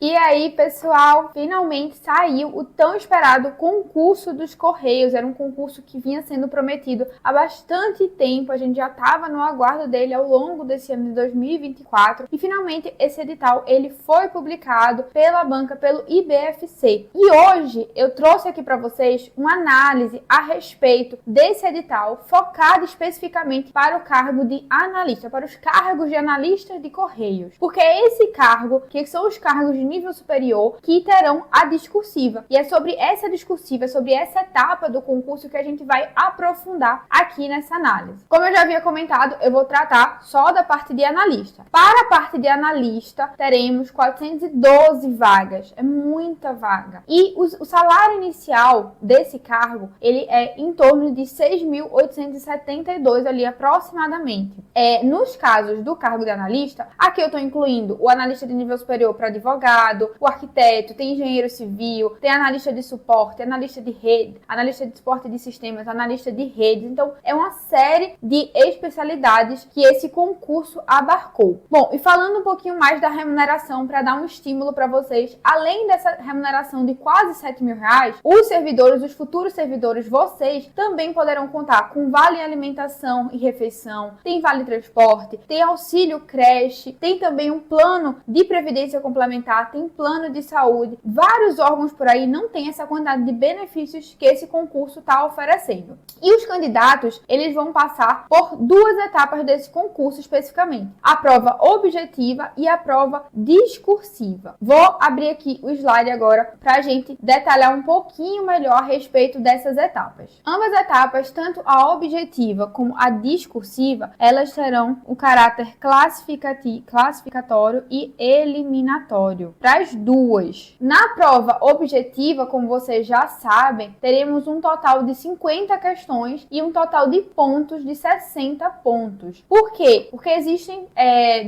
E aí, pessoal, finalmente saiu o tão esperado concurso dos Correios. Era um concurso que vinha sendo prometido há bastante tempo. A gente já estava no aguardo dele ao longo desse ano de 2024. E finalmente esse edital ele foi publicado pela banca, pelo IBFC. E hoje eu trouxe aqui para vocês uma análise a respeito desse edital, focado especificamente para o cargo de analista, para os cargos de analistas de Correios. Porque é esse cargo, que são os cargos de nível superior, que terão a discursiva. E é sobre essa discursiva, sobre essa etapa do concurso que a gente vai aprofundar aqui nessa análise. Como eu já havia comentado, eu vou tratar só da parte de analista. Para a parte de analista, teremos 412 vagas. É muita vaga. E o salário inicial desse cargo, ele é em torno de 6.872 ali aproximadamente. Nos casos do cargo de analista, aqui eu estou incluindo o analista de nível superior para advogado, o arquiteto, tem engenheiro civil, tem analista de suporte, analista de rede, analista de suporte de sistemas, analista de redes. Então, é uma série de especialidades que esse concurso abarcou. Bom, e falando um pouquinho mais da remuneração, para dar um estímulo para vocês, além dessa remuneração de quase R$7.000, os servidores, os futuros servidores, vocês também poderão contar com vale alimentação e refeição, tem vale transporte, tem auxílio creche, tem também um plano de previdência complementar, tem plano de saúde. Vários órgãos por aí não têm essa quantidade de benefícios que esse concurso está oferecendo. E os candidatos, eles vão passar por duas etapas desse concurso especificamente. A prova objetiva e a prova discursiva. Vou abrir aqui o slide agora para a gente detalhar um pouquinho melhor a respeito dessas etapas. Ambas etapas, tanto a objetiva como a discursiva, elas terão o caráter classificatório e eliminatório. Para as duas. Na prova objetiva, como vocês já sabem, teremos um total de 50 questões e um total de pontos de 60 pontos. Por quê? Porque existem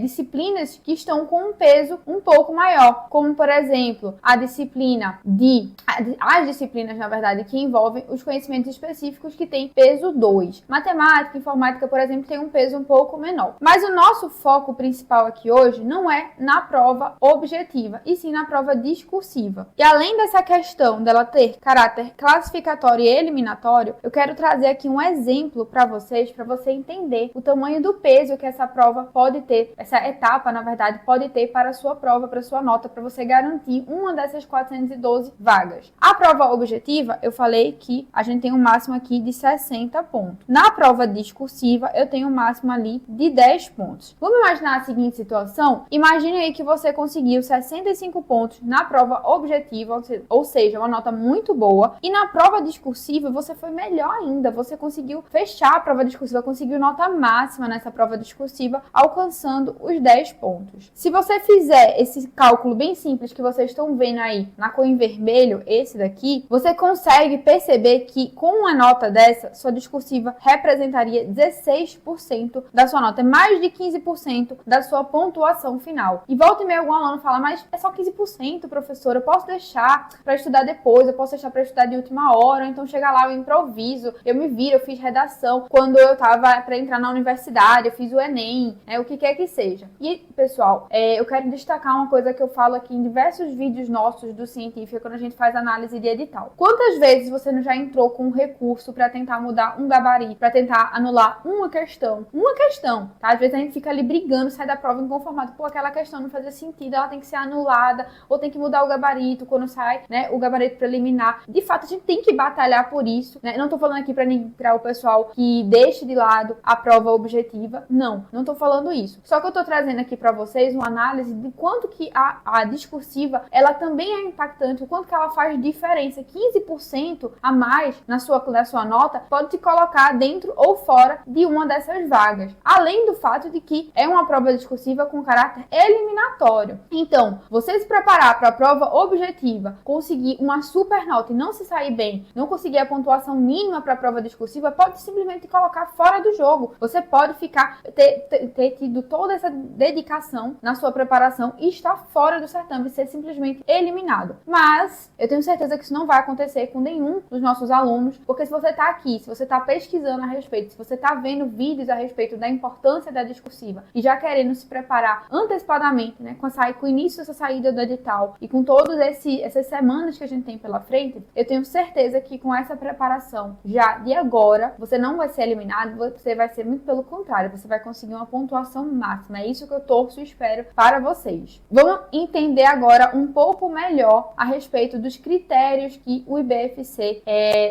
disciplinas que estão com um peso um pouco maior, como por exemplo, as disciplinas, na verdade, que envolvem os conhecimentos específicos que têm peso 2. Matemática, informática, por exemplo, tem um peso um pouco menor. Mas o nosso foco principal aqui hoje não é na prova objetiva, e sim na prova discursiva. E além dessa questão dela ter caráter classificatório e eliminatório, eu quero trazer aqui um exemplo para você entender o tamanho do peso que essa prova pode ter, essa etapa, na verdade, pode ter para a sua prova, para a sua nota, para você garantir uma dessas 412 vagas. A prova objetiva, eu falei que a gente tem um máximo aqui de 60 pontos. Na prova discursiva, eu tenho um máximo ali de 10 pontos. Vamos imaginar a seguinte situação? Imagine aí que você conseguiu 65 pontos na prova objetiva, ou seja, uma nota muito boa, e na prova discursiva você foi melhor ainda, você conseguiu fechar a prova discursiva, conseguiu nota máxima nessa prova discursiva, alcançando os 10 pontos. Se você fizer esse cálculo bem simples que vocês estão vendo aí na cor em vermelho, esse daqui, você consegue perceber que com uma nota dessa, sua discursiva representaria 16% da sua nota, é mais de 15% da sua pontuação final. E volta e meia algum aluno fala, mas é só 15%, professora, eu posso deixar para estudar depois, eu posso deixar para estudar de última hora, então chega lá, eu improviso, eu me viro, eu fiz redação quando eu tava para entrar na universidade, eu fiz o Enem, o que quer que seja. E, pessoal, eu quero destacar uma coisa que eu falo aqui em diversos vídeos nossos do Científica, quando a gente faz análise de edital. Quantas vezes você não já entrou com um recurso para tentar mudar um gabarito, para tentar anular uma questão, tá? Às vezes a gente fica ali brigando, sai da prova inconformado, pô, aquela questão não fazia sentido, ela tem que ser anulada, ou tem que mudar o gabarito quando sai, o gabarito preliminar. De fato, a gente tem que batalhar por isso, né? Não tô falando aqui para o pessoal que deixe de lado a prova objetiva, não tô falando isso. Só que eu tô trazendo aqui para vocês uma análise de quanto que a discursiva, ela também é impactante, o quanto que ela faz diferença. 15% a mais na sua nota pode te colocar dentro ou fora de uma dessas vagas. Além do fato de que é uma prova discursiva com caráter eliminatório. Então, você se preparar para a prova objetiva, conseguir uma super nota e não se sair bem, não conseguir a pontuação mínima para a prova discursiva, pode simplesmente te colocar fora do jogo. Você pode ter tido toda essa dedicação na sua preparação e estar fora do certame, ser simplesmente eliminado. Mas eu tenho certeza que isso não vai acontecer com nenhum dos nossos alunos, porque se você está aqui, se você está pesquisando a respeito, se você está vendo vídeos a respeito da importância da discursiva e já querendo se preparar antecipadamente, com o início dessa saída do edital e com todas essas semanas que a gente tem pela frente, eu tenho certeza que com essa preparação já de agora, você não vai ser eliminado, você vai ser muito pelo contrário, você vai conseguir uma pontuação máxima. É isso que eu torço e espero para vocês. Vamos entender agora um pouco melhor a respeito dos critérios que o IBFC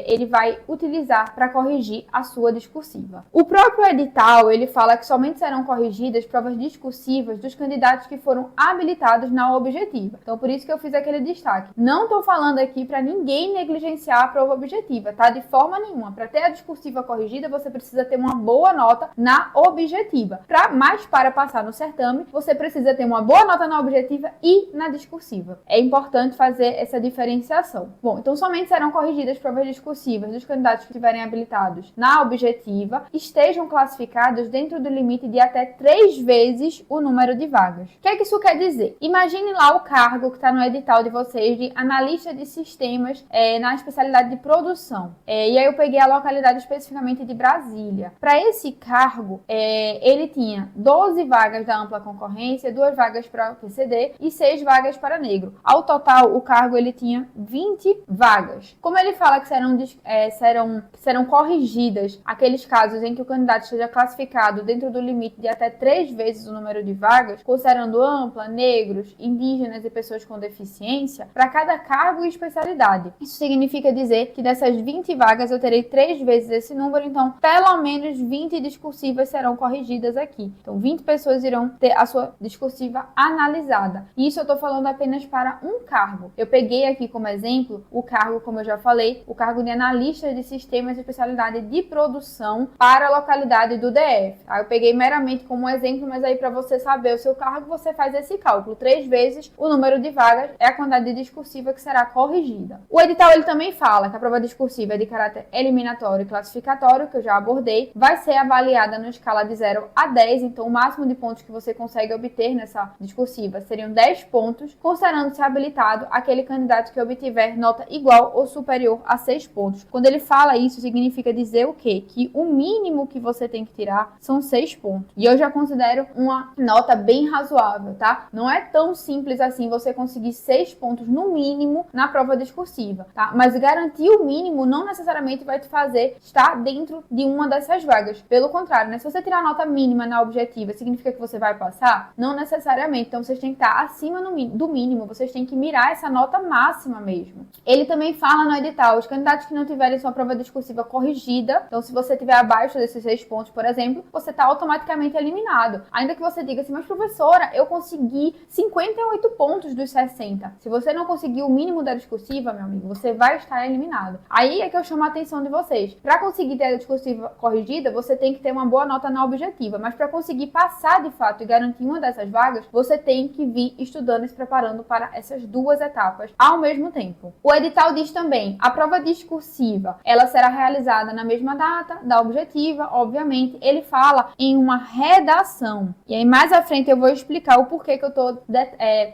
ele vai utilizar para corrigir a sua discursiva. O próprio edital, ele fala que somente serão corrigidas provas discursivas dos candidatos que foram habilitados na objetiva. Então, por isso que eu fiz aquele destaque. Não estou falando aqui para ninguém negligenciar a prova objetiva, tá? De forma nenhuma. Para ter a discursiva corrigida, você precisa ter uma boa nota na objetiva. Mas para passar no certame, você precisa ter uma boa nota na objetiva e na discursiva. É importante fazer essa diferenciação. Bom, então somente serão corrigidas provas discursivas dos candidatos que estiverem habilitados na objetiva, estejam classificados dentro do limite de até 3 vezes o número de vagas. O que é que isso quer dizer? Imagine lá o cargo que está no edital de vocês de analista de sistemas na especialidade de produção. E aí eu peguei a localidade especificamente de Brasília. Para esse cargo, ele tinha 12 vagas da ampla concorrência, 2 vagas para PCD e 6 vagas para negro. Ao total, o cargo ele tinha 20 vagas. Como ele fala que serão corrigidas aqueles casos em que o candidato esteja classificado dentro do limite de até 3 vezes o número de vagas, considerando ampla, negros, indígenas e pessoas com deficiência, para cada cargo e especialidade. Isso significa dizer que dessas 20 vagas eu terei 3 vezes esse número, então pelo menos 20 discursivas serão corrigidas aqui. Então 20 pessoas irão ter a sua discursiva analisada. E isso eu estou falando apenas para um cargo. Eu peguei aqui como exemplo o cargo, como eu já falei, o cargo de analista de sistemas e especialidade de produção para a localidade do DF. Aí eu peguei meramente como exemplo, mas aí para você saber o seu cargo, você faz esse cálculo. 3 vezes o número de vagas é a quantidade discursiva que será corrigida. O edital ele também fala que a prova discursiva é de caráter eliminatório e classificatório, que eu já abordei, vai ser avaliada na escala de 0 a 10, então o máximo de pontos que você consegue obter nessa discursiva seriam 10 pontos, considerando-se habilitado aquele candidato que obtiver nota igual ou superior a 6 pontos. Quando ele fala isso, significa dizer o quê? Que o mínimo que você tem que tirar são 6 pontos. E eu já considero uma nota bem razoável, tá? Não é tão simples assim você conseguir 6 pontos no mínimo na prova discursiva, tá? Mas garantir o mínimo não necessariamente vai te fazer estar dentro de uma dessas vagas. Pelo contrário, né? Se você tirar a nota mínima na objetiva, significa que você vai passar? Não necessariamente. Então, vocês têm que estar acima do mínimo. Vocês têm que mirar essa nota máxima mesmo. Ele também fala no edital, os candidatos que não tiverem sua prova discursiva corrigida, então se você tiver abaixo desses 6 pontos, por exemplo, você está automaticamente eliminado. Ainda que você diga assim, mas professora, eu consegui 58 pontos dos 60. Se você não conseguir o mínimo da discursiva, meu amigo, você vai estar eliminado. Aí é que eu chamo a atenção de vocês. Para conseguir ter a discursiva corrigida, você tem que ter uma boa nota na objetiva, mas para conseguir passar de fato e garantir uma dessas vagas, você tem que vir estudando e se preparando para essas 2 etapas ao mesmo tempo. O edital diz também, a prova discursiva, ela será realizada na mesma data da objetiva, obviamente. Ele fala em uma redação. E aí mais à frente eu vou explicar o porquê que eu estou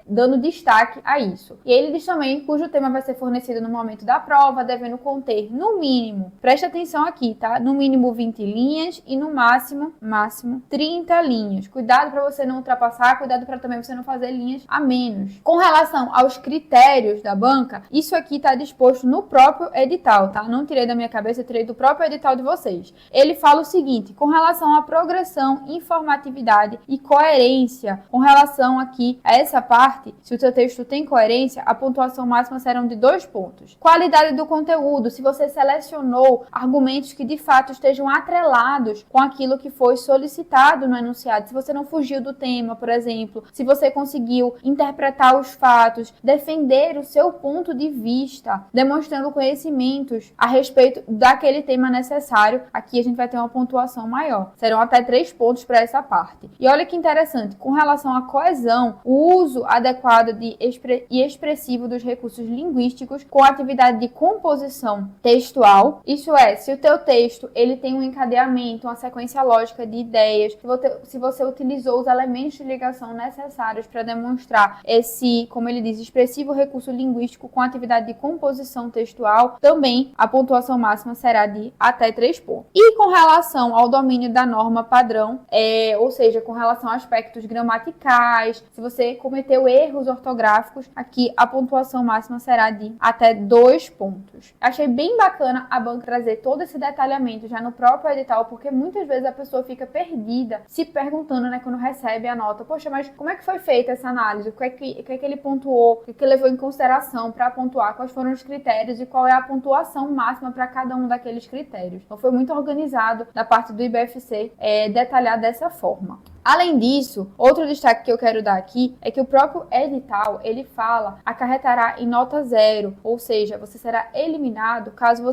dando destaque a isso. E ele diz também, cujo tema vai ser fornecido no momento da prova, devendo conter, no mínimo, preste atenção aqui, tá? No mínimo 20 linhas e no máximo 30 linhas. Cuidado para você não ultrapassar, cuidado para também você não fazer linhas a menos. Com relação aos critérios da banca, isso aqui está disposto no próprio edital, tá? Não tirei da minha cabeça, eu tirei do próprio edital de vocês. Ele fala o seguinte, com relação à progressão, informatividade e coerência, com relação aqui a essa parte, se o seu texto tem coerência, a pontuação máxima serão de 2 pontos. Qualidade do conteúdo, se você selecionou argumentos que de fato estejam atrelados com aquilo que foi solicitado no enunciado, se você não fugiu do tema, por exemplo, se você conseguiu interpretar os fatos, defender o seu ponto de vista, demonstrando conhecimentos a respeito daquele tema necessário, aqui a gente vai ter uma pontuação maior. Serão até 3 pontos para essa parte. E olha que interessante, com relação à coesão, o uso adequado e expressivo dos recursos linguísticos com a atividade de composição textual, isso é, se o teu texto ele tem um encadeamento, uma sequência lógica de ideias, se você utilizou os elementos de ligação necessários para demonstrar esse, como ele diz, expressivo recurso linguístico com atividade de composição textual, também a pontuação máxima será de até 3 pontos. E com relação ao domínio da norma padrão, ou seja, com relação a aspectos gramaticais, se você cometeu erros ortográficos, aqui a pontuação máxima será de até 2 pontos. Achei bem bacana a banca trazer todo esse detalhamento já no próprio edital, porque muitas vezes a pessoa fica perdida, se perguntando, né, quando recebe a nota, poxa, mas como é que foi feita essa análise? O que é que ele pontuou? O que ele levou em consideração para pontuar? Quais foram os critérios e qual é a pontuação máxima para cada um daqueles critérios? Então foi muito organizado da parte do IBFC detalhar dessa forma. Além disso, outro destaque que eu quero dar aqui é que o próprio edital, ele fala, acarretará em nota 0, ou seja, você será eliminado caso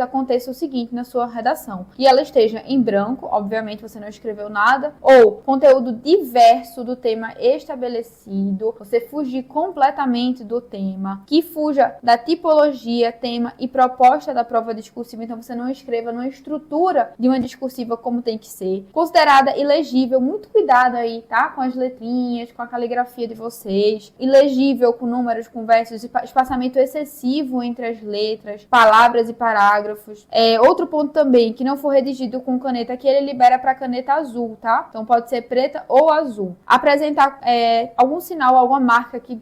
aconteça o seguinte na sua redação, e ela esteja em branco, obviamente você não escreveu nada, ou conteúdo diverso do tema estabelecido, você fugir completamente do tema, que fuja da tipologia, tema e proposta da prova discursiva, então você não escreva numa estrutura de uma discursiva como tem que ser, considerada ilegível. Muito cuidado aí, tá? Com as letrinhas, com a caligrafia de vocês. Ilegível com números, com versos, espaçamento excessivo entre as letras, palavras e parágrafos. Outro ponto também, que não for redigido com caneta, que ele libera para caneta azul, tá? Então pode ser preta ou azul. Apresentar algum sinal, alguma marca que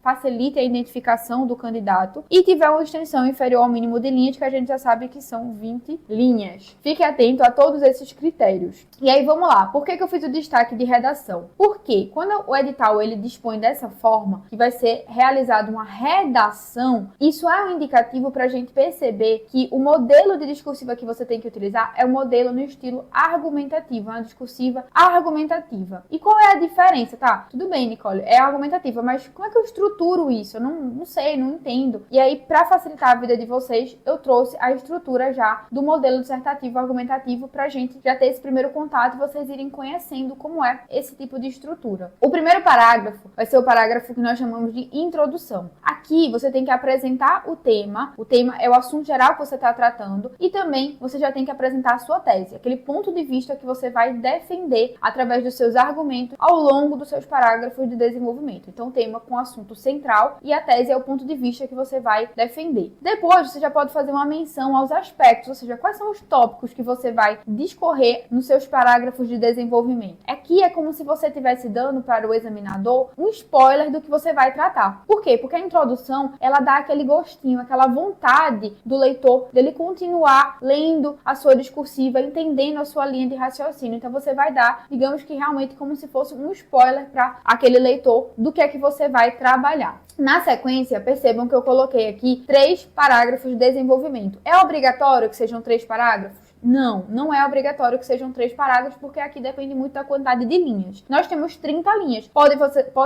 facilite a identificação do candidato e tiver uma extensão inferior ao mínimo de linhas, que a gente já sabe que são 20 linhas. Fique atento a todos esses critérios. E aí vamos lá. Por que eu fiz o destaque de redação? Porque quando o edital ele dispõe dessa forma, que vai ser realizada uma redação, isso é um indicativo para a gente perceber que o modelo de discursiva que você tem que utilizar é um modelo no estilo argumentativo, uma discursiva argumentativa. E qual é a diferença, tá? Tudo bem, Nicole, é argumentativa, mas como é que eu estruturo isso? Eu não sei, não entendo. E aí, para facilitar a vida de vocês, eu trouxe a estrutura já do modelo dissertativo argumentativo para a gente já ter esse primeiro contato e vocês irem conhecendo como é esse tipo de estrutura. O primeiro parágrafo vai ser o parágrafo que nós chamamos de introdução. Aqui você tem que apresentar o tema é o assunto geral que você está tratando e também você já tem que apresentar a sua tese, aquele ponto de vista que você vai defender através dos seus argumentos ao longo dos seus parágrafos de desenvolvimento. Então o tema com o assunto central e a tese é o ponto de vista que você vai defender. Depois você já pode fazer uma menção aos aspectos, ou seja, quais são os tópicos que você vai discorrer nos seus parágrafos de desenvolvimento. Aqui é como se você estivesse dando para o examinador um spoiler do que você vai tratar. Por quê? Porque a introdução, ela dá aquele gostinho, aquela vontade do leitor dele continuar lendo a sua discursiva, entendendo a sua linha de raciocínio. Então você vai dar, digamos que realmente como se fosse um spoiler para aquele leitor do que é que você vai trabalhar. Na sequência, percebam que eu coloquei aqui 3 parágrafos de desenvolvimento. É obrigatório que sejam 3 parágrafos? Não é obrigatório que sejam 3 parágrafos, porque aqui depende muito da quantidade de linhas. Nós temos 30 linhas. Pode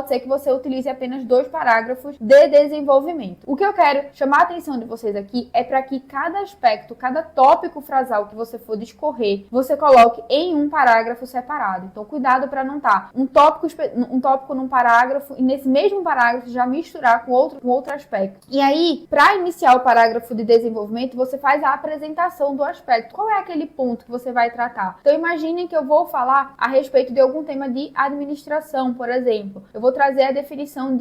ser que você utilize apenas 2 parágrafos de desenvolvimento. O que eu quero chamar a atenção de vocês aqui é para que cada aspecto, cada tópico frasal que você for discorrer, você coloque em um parágrafo separado. Então, cuidado para não estar um tópico num parágrafo e nesse mesmo parágrafo já misturar com outro aspecto. E aí, para iniciar o parágrafo de desenvolvimento, você faz a apresentação do aspecto. Qual é aquele ponto que você vai tratar? Então imaginem que eu vou falar a respeito de algum tema de administração, por exemplo. Eu vou trazer a definição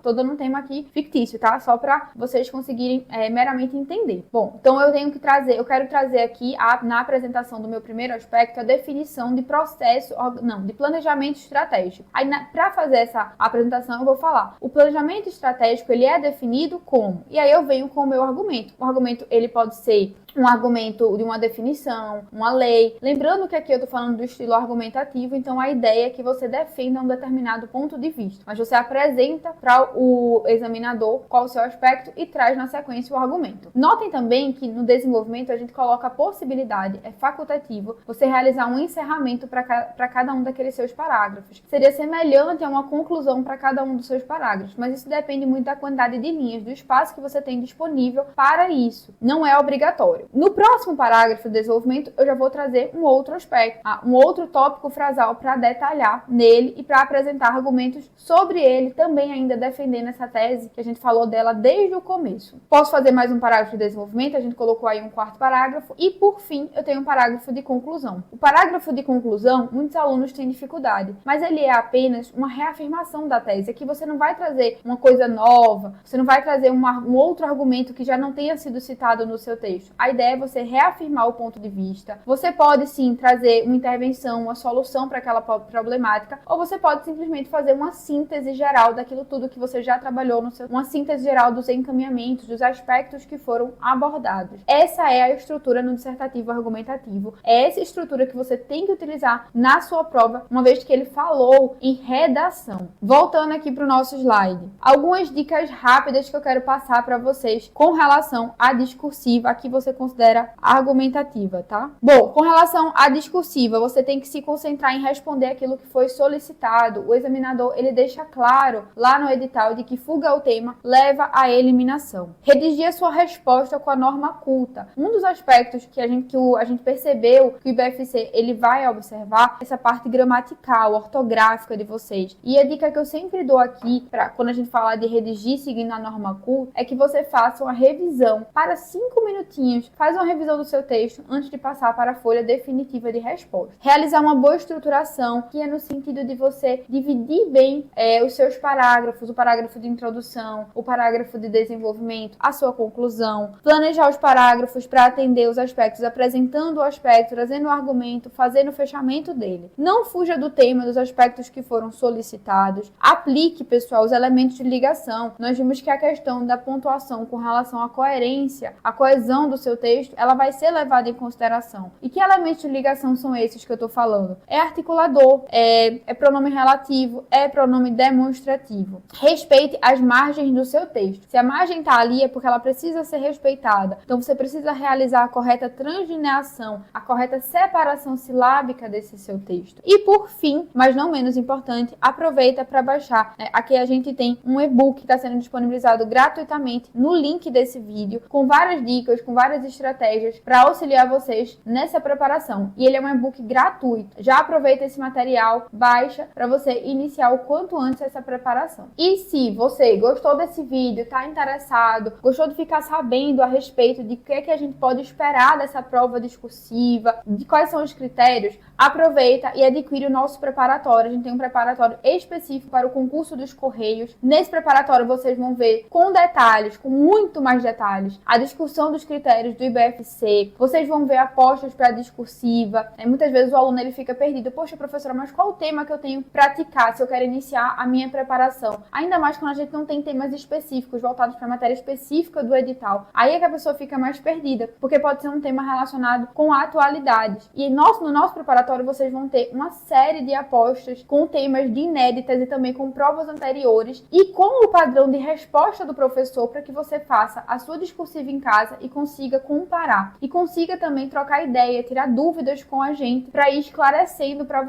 tô dando um tema aqui fictício, tá? Só para vocês conseguirem meramente entender. Bom, então eu quero trazer aqui na apresentação do meu primeiro aspecto a definição de de planejamento estratégico. Aí para fazer essa apresentação eu vou falar, o planejamento estratégico ele é definido como? E aí eu venho com o meu argumento. O argumento ele pode ser um argumento de uma definição, uma lei. Lembrando que aqui eu tô falando do estilo argumentativo, então a ideia é que você defenda um determinado ponto de vista, mas você apresenta para o examinador qual o seu aspecto e traz na sequência o argumento. Notem também que no desenvolvimento a gente coloca a possibilidade, é facultativo, você realizar um encerramento para cada um daqueles seus parágrafos. Seria semelhante a uma conclusão para cada um dos seus parágrafos, mas isso depende muito da quantidade de linhas, do espaço que você tem disponível para isso. Não é obrigatório. No próximo parágrafo de desenvolvimento, eu já vou trazer um outro aspecto, um outro tópico frasal para detalhar nele e para apresentar argumentos sobre ele, também ainda defendendo essa tese que a gente falou dela desde o começo. Posso fazer mais um parágrafo de desenvolvimento, a gente colocou aí um 4º parágrafo e, por fim, eu tenho um parágrafo de conclusão. O parágrafo de conclusão, muitos alunos têm dificuldade, mas ele é apenas uma reafirmação da tese. Aqui você não vai trazer uma coisa nova, você não vai trazer um outro argumento que já não tenha sido citado no seu texto. A ideia é você reafirmar o ponto de vista. Você pode sim trazer uma intervenção, uma solução para aquela problemática, ou você pode simplesmente fazer uma síntese geral daquilo tudo que você já trabalhou, uma síntese geral dos encaminhamentos, dos aspectos que foram abordados. Essa é a estrutura no dissertativo argumentativo. É essa estrutura que você tem que utilizar na sua prova, uma vez que ele falou em redação. Voltando aqui para o nosso slide. Algumas dicas rápidas que eu quero passar para vocês com relação à discursiva, a que você considera argumentativa, tá? Bom, com relação à discursiva, você tem que se concentrar em responder aquilo que foi solicitado. O examinador, ele deixa claro lá no edital de que fuga ao tema leva à eliminação. Redigir a sua resposta com a norma culta. Um dos aspectos que a gente percebeu que o IBFC ele vai observar essa parte gramatical, ortográfica de vocês. E a dica que eu sempre dou aqui, quando a gente fala de redigir seguindo a norma culta, é que você faça uma revisão para 5 minutinhos. Faz uma revisão do seu texto antes de passar para a folha definitiva de resposta. Realizar uma boa estruturação, que é no sentido de você dividir bem os seus parágrafos, o parágrafo de introdução, o parágrafo de desenvolvimento, a sua conclusão. Planejar os parágrafos para atender os aspectos, apresentando o aspecto, trazendo o argumento, fazendo o fechamento dele. Não fuja do tema, dos aspectos que foram solicitados. Aplique, pessoal, os elementos de ligação. Nós vimos que a questão da pontuação com relação à coerência, a coesão do seu texto, ela vai ser levada em consideração. E que elementos de ligação são esses que eu estou falando? É articulador, é pronome relativo, é pronome demonstrativo. Respeite as margens do seu texto. Se a margem está ali, é porque ela precisa ser respeitada. Então, você precisa realizar a correta translineação, a correta separação silábica desse seu texto. E, por fim, mas não menos importante, aproveita para baixar. Aqui a gente tem um e-book que está sendo disponibilizado gratuitamente no link desse vídeo, com várias dicas, com várias estratégias para auxiliar vocês nessa preparação. E ele é um e-book gratuito. Já aproveita esse material, baixa para você iniciar o quanto antes essa preparação. E se você gostou desse vídeo, está interessado, gostou de ficar sabendo a respeito de o que é que a gente pode esperar dessa prova discursiva, de quais são os critérios, aproveita e adquire o nosso preparatório. A gente tem um preparatório específico para o concurso dos Correios. Nesse preparatório vocês vão ver com detalhes, com muito mais detalhes, a discussão dos critérios do IBFC. Vocês vão ver apostas para a discursiva. Muitas vezes o aluno ele fica perdido. Poxa, professora, mas qual o tema que eu tenho que praticar se eu quero iniciar a minha preparação? Ainda mais quando a gente não tem temas específicos voltados para a matéria específica do edital. Aí é que a pessoa fica mais perdida, porque pode ser um tema relacionado com atualidades. E no nosso preparatório vocês vão ter uma série de apostas com temas de inéditas e também com provas anteriores e com o padrão de resposta do professor para que você faça a sua discursiva em casa e consiga comparar. E consiga também trocar ideia, tirar dúvidas com a gente para ir esclarecendo para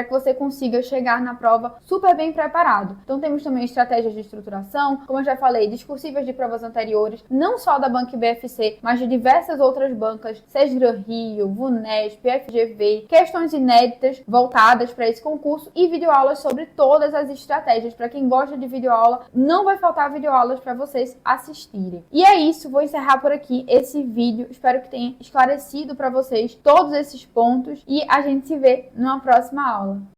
que você consiga chegar na prova super bem preparado. Então temos também estratégias de estruturação, como eu já falei, discursivas de provas anteriores, não só da banca IBFC, mas de diversas outras bancas, SESGRAN Rio, VUNESP, FGV, questões inéditas voltadas para esse concurso e videoaulas sobre todas as estratégias. Para quem gosta de videoaula, não vai faltar videoaulas para vocês assistirem. E é isso, vou encerrar por aqui esse vídeo. Espero que tenha esclarecido para vocês todos esses pontos e a gente se vê numa próxima aula.